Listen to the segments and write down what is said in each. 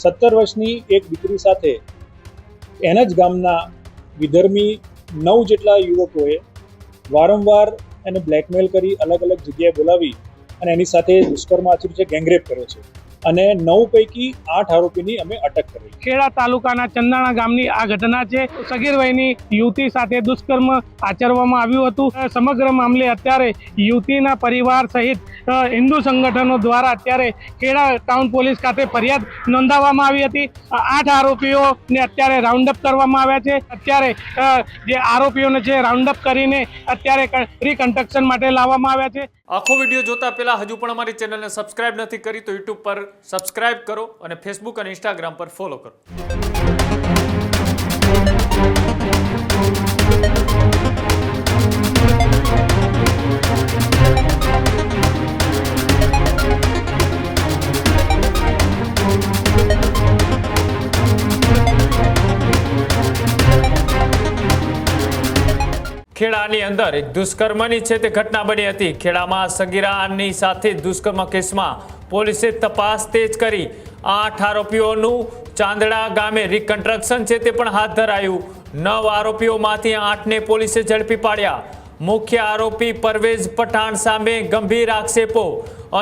17 વર્ષની એક દીકરી સાથે એના જ ગામના વિધર્મી 9 જેટલા યુવકોએ વારંવાર એને બ્લેકમેલ કરી અલગ અલગ જગ્યાએ બોલાવી અને એની સાથે દુષ્કર્મ આચર્યું છે, ગેંગરેપ કર્યો છે અને 9 પૈકી 8 આરોપીની અમે અટક કરી. ખેડા તાલુકાના ચંદાણા ગામની આ ઘટના છે. સગીર વયની યુવતી સાથે દુષ્કર્મ આચરવામાં આવ્યું હતું. સમગ્ર મામલે અત્યારે યુવતીના પરિવાર સહિત હિન્દુ સંગઠનો દ્વારા અત્યારે ખેડા ટાઉન પોલીસ ખાતે ફરિયાદ નોંધાવવામાં આવી હતી. 8 આરોપીઓને અત્યારે રાઉન્ડ અપ કરવામાં આવ્યા છે. અત્યારે જે આરોપીઓને છે રાઉન્ડ અપ કરીને અત્યારે રિકન્સ્ટ્રક્શન માટે લાવવામાં આવ્યા છે. આખો વિડીયો જોતા પહેલા હજુ પણ અમારી ચેનલને સબસ્ક્રાઇબ નથી કરી તો યુટ્યુબ પર સબસ્ક્રાઇબ કરો અને ફેસબુક અને ઇન્સ્ટાગ્રામ પર ફોલો કરો. ખેડાની અંદર એક દુષ્કર્મની છે તે ઘટના બની હતી. ખેડામાં સગીરાની સાથે દુષ્કર્મ કેસમાં પોલીસે તપાસ તેજ કરી 8 આરોપીઓનું ચાંદડા ગામે રિકન્સ્ટ્રક્શન છે તે પણ હાથ ધરાયું. 9 આરોપીઓમાંથી 8ને પોલીસે ઝડપી પાડ્યા. મુખ્ય આરોપી પરવેઝ પઠાણ સામે ગંભીર આક્ષેપો.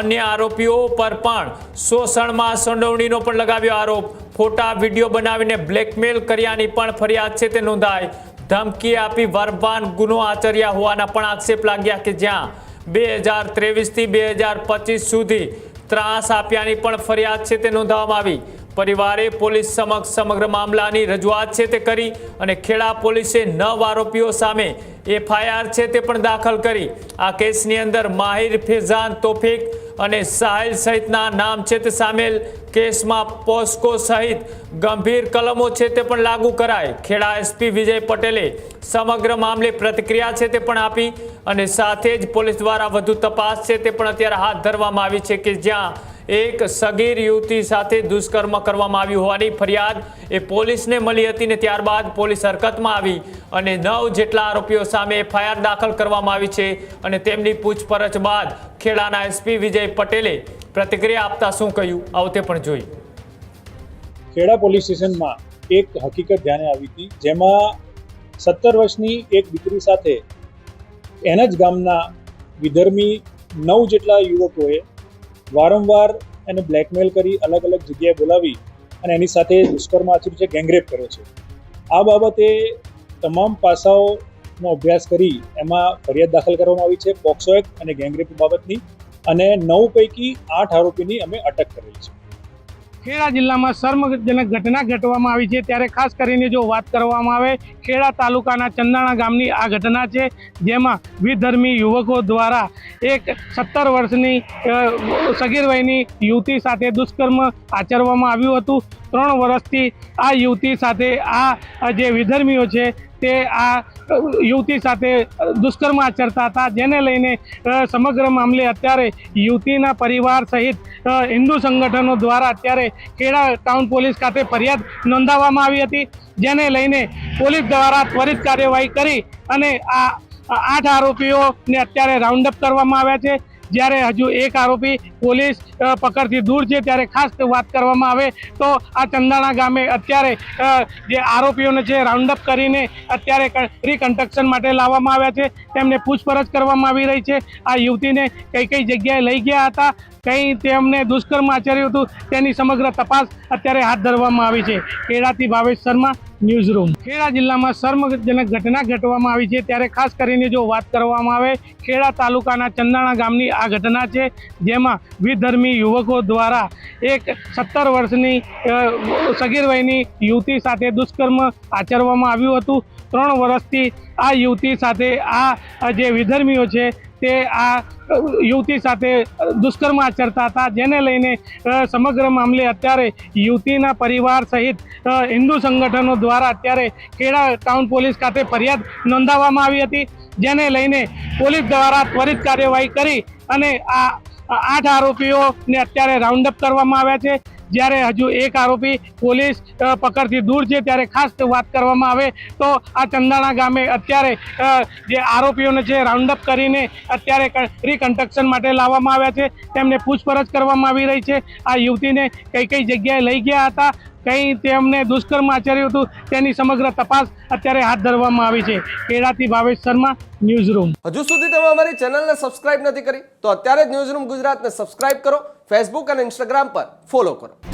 અન્ય આરોપીઓ પર પણ શોષણમાં સંડોવણીનો પણ લગાવ્યો આરોપ. ફોટા વિડીયો બનાવીને બ્લેકમેલ કર્યાની પણ ફરિયાદ છે તે નોંધાઈ. ધમકી આપી વારંવાર ગુનો આચર્યા હોવાના પણ આક્ષેપ લાગ્યા કે જ્યાં 2023 થી 2025 સુધી ત્રાસ આપ્યાની પણ ફરિયાદ છે તે નોંધવામાં આવી. પરિવારે પોલીસ સમક્ષ સમગ્ર મામલાની રજૂઆત છે તે કરી અને ખેડા પોલીસે 9 આરોપીઓ સામે FIR છે તે પણ દાખલ કરી. આ કેસની અંદર માહિર, ફેઝાન, તોફિક અને સાહિલ સહિતના નામ છે તે સામેલ. કેસમાં પોસ્કો સહિત ગંભીર કલમો છે તે પણ લાગુ કરાય. ખેડા SP વિજય પટેલે સમગ્ર મામલે પ્રતિક્રિયા છે તે પણ આપી અને સાથે જ પોલીસ દ્વારા વધુ તપાસ છે તે પણ અત્યારે હાથ ધરવામાં આવી છે કે જ્યાં એક સગીર યુવતી સાથે દુષ્કર્મ કરવામાં આવ્યું હોવાની ફરિયાદ એ પોલીસને મળી હતી ને ત્યારબાદ પોલીસ હરકતમાં આવી અને 9 જેટલા આરોપીઓ સામે FIR દાખલ કરવામાં આવી છે અને તેમની પૂછપરછ બાદ ખેડાના SP વિજય પટેલે પ્રતિક્રિયા આપતા શું કહ્યું આવો તે પણ જોઈ. ખેડા પોલીસ સ્ટેશનમાં એક હકીકત ધ્યાને આવી હતી, જેમાં 17 વર્ષની એક દીકરી સાથે એના જ ગામના વિધર્મી 9 જેટલા યુવકોએ વારંવાર એને બ્લેકમેલ કરી અલગ અલગ જગ્યાએ બોલાવી અને એની સાથે દુષ્કર્મ આચર્યું છે, ગેંગરેપ કર્યો છે. આ બાબતે તમામ પાસાઓનો અભ્યાસ કરી એમાં ફરિયાદ દાખલ કરવામાં આવી છે પોક્સો એક્ટ અને ગેંગરેપ બાબતની અને 9 પૈકી 8 આરોપીની અમે અટક કરેલી છે. ખેડા જિલ્લામાં શર્મજનક ઘટના ઘટવામાં આવી છે. ત્યારે ખાસ કરીને જો વાત કરવામાં આવે ખેડા તાલુકાના ચંદાણા ગામની આ ઘટના છે, જેમાં વિધર્મી યુવકો દ્વારા એક 17 વર્ષની સગીર વયની યુવતી સાથે દુષ્કર્મ આચરવામાં આવ્યું હતું. 3 વર્ષથી આ યુવતી સાથે આ જે વિધર્મીઓ છે તે આ યુવતી સાથે દુષ્કર્મ આચરતા હતા, જેને લઈને સમગ્ર મામલે અત્યારે યુવતીના પરિવાર સહિત હિન્દુ સંગઠનો દ્વારા અત્યારે ખેડા ટાઉન પોલીસ ખાતે ફરિયાદ નોંધાવવામાં આવી હતી, જેને લઈને પોલીસ દ્વારા ત્વરિત કાર્યવાહી કરી અને આ 8 આરોપીઓને અત્યારે રાઉન્ડ અપ કરવામાં આવ્યા છે. જ્યારે હજુ એક આરોપી પોલીસ પકડથી દૂર છે. ત્યારે ખાસ વાત કરવામાં આવે તો આ ચંદાણા ગામે અત્યારે જે આરોપીઓને છે રાઉન્ડ અપ કરીને અત્યારે રિકન્સ્ટ્રક્શન માટે લાવવામાં આવ્યા છે. તેમને પૂછપરછ કરવામાં આવી રહી છે. આ યુવતીને કઈ જગ્યાએ લઈ ગયા હતા, કઈ તેમને દુષ્કર્મ આચર્યું હતું, તેની સમગ્ર તપાસ અત્યારે હાથ ધરવામાં આવી છે. ખેડાથી ભાવેશ શર્મા, ન્યૂઝ રૂમ. ખેડા જિલ્લામાં શર્મજનક ઘટના ઘટવામાં આવી છે. ત્યારે ખાસ કરીને જો વાત કરવામાં આવે ખેડા તાલુકાના ચંદાણા ગામની આ ઘટના છે, જેમાં વિધર્મી યુવકો દ્વારા એક 17 વર્ષની સગીર વયની યુવતી સાથે દુષ્કર્મ આચરવામાં આવ્યું હતું. 3 વર્ષથી આ યુવતી સાથે આ જે વિધર્મીઓ છે તે આ યુવતી સાથે દુષ્કર્મ આચરતા હતા, જેને લઈને સમગ્ર મામલે અત્યારે યુવતીના પરિવાર સહિત હિન્દુ સંગઠનો દ્વારા અત્યારે ખેડા ટાઉન પોલીસ ખાતે ફરિયાદ નોંધાવવામાં આવી હતી, જેને લઈને પોલીસ દ્વારા ત્વરિત કાર્યવાહી કરી અને આ 8 આરોપીઓને અત્યારે રાઉન્ડ અપ કરવામાં આવ્યા છે. જ્યારે હજુ એક આરોપી પોલીસ પકડથી દૂર છે, ત્યારે ખાસ વાત કરવામાં આવે તો આ ચંદાણા ગામે અત્યારે જે આરોપીઓને છે રાઉન્ડ અપ કરીને અત્યારે રિકન્સ્ટ્રક્શન માટે લાવવામાં આવ્યા છે. તેમને પૂછપરછ કરવામાં આવી રહી છે. આ યુવતીને કઈ કઈ જગ્યાએ લઈ ગયા હતા, કઈ તેમને દુષ્કર્મ આચર્યું હતું, તેની સમગ્ર તપાસ અત્યારે હાથ ધરવામાં આવી છે. ખેડાથી ભાવેશ શર્મા, ન્યૂઝ રૂમ. હજુ સુધી તમે અમારી ચેનલને સબસ્ક્રાઇબ નથી કરી તો અત્યારે જ ન્યૂઝ રૂમ ગુજરાતને સબસ્ક્રાઇબ કરો, ફેસબુક અને ઇન્સ્ટાગ્રામ પર ફોલો કરો.